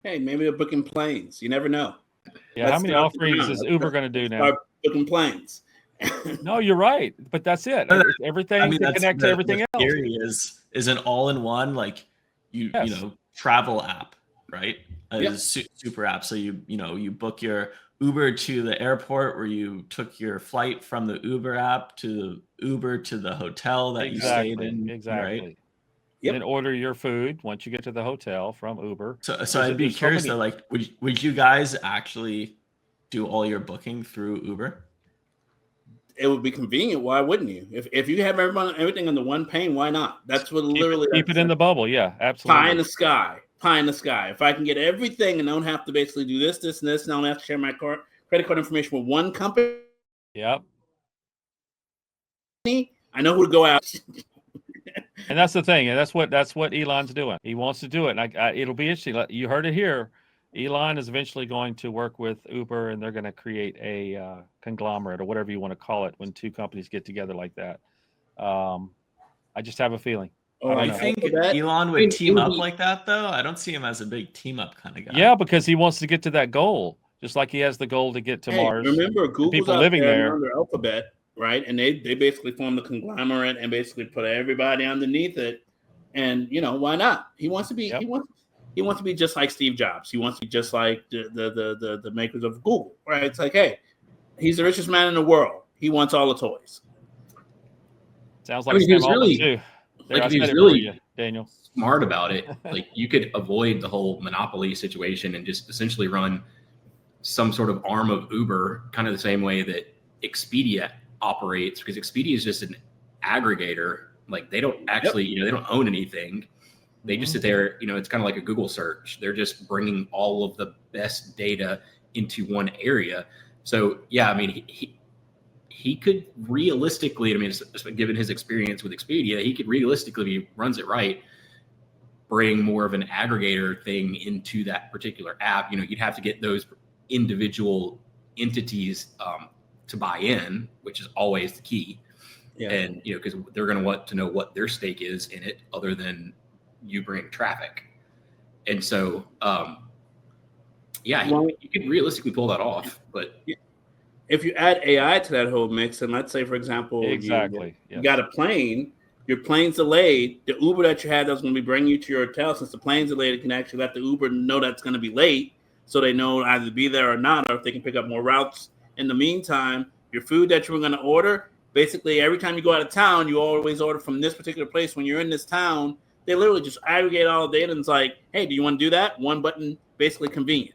Hey, maybe they're booking planes. You never know. Yeah, how many offerings is Uber going to do now? Start booking planes. No, you're right, but that's it. Everything to connect to everything else. Scary is an all-in-one you know travel app, right? Yep. Super app. So you book your Uber to the airport where you took your flight from the Uber app to Uber to the hotel that you stayed in. Exactly. Right? Yep. Then order your food once you get to the hotel from Uber. So I'd be curious though, like, would you guys actually do all your booking through Uber? It would be convenient. Why wouldn't you? If you have everything under one pane, why not? That's what literally keep it in the bubble. Yeah, absolutely. Pie in the sky. Pie in the sky. If I can get everything and don't have to basically do this, and this, and I don't have to share my credit card information with one company. Yep. I know who to go out. And that's the thing, and that's what Elon's doing. He wants to do it, and it'll be interesting. You heard it here. Elon is eventually going to work with Uber, and they're going to create a conglomerate or whatever you want to call it when two companies get together like that. I just have a feeling. I think Elon would team up like that, though. I don't see him as a big team up kind of guy. Yeah, because he wants to get to that goal, just like he has the goal to get to Mars. Remember, Google's people living there under Alphabet, right? And they basically formed the conglomerate and basically put everybody underneath it. And why not? He wants to be. Yep. He wants to be just like Steve Jobs. He wants to be just like the makers of Google, right? It's like, hey, he's the richest man in the world. He wants all the toys. Sounds like Sam Altman too. Like, he was really Daniel smart about it. Like, you could avoid the whole monopoly situation and just essentially run some sort of arm of Uber, kind of the same way that Expedia operates, because Expedia is just an aggregator. Like, they don't actually, they don't own anything. They just sit there, it's kind of like a Google search. They're just bringing all of the best data into one area. So, yeah, I mean, he could realistically, given his experience with Expedia, he could realistically, if he runs it right, bring more of an aggregator thing into that particular app. You'd have to get those individual entities to buy in, which is always the key. Yeah. And, because they're going to want to know what their stake is in it other than you bring traffic. And so, you could realistically pull that off, but if you add AI to that whole mix, and let's say, for example, you got a plane, your plane's delayed, the Uber that you had that's going to be bringing you to your hotel, since the plane's delayed, it can actually let the Uber know that's going to be late, so they know either to be there or not, or if they can pick up more routes. In the meantime, your food that you were going to order, basically every time you go out of town, you always order from this particular place. When you're in this town, they literally just aggregate all the data and it's like, hey, do you want to do that? One button, basically convenient.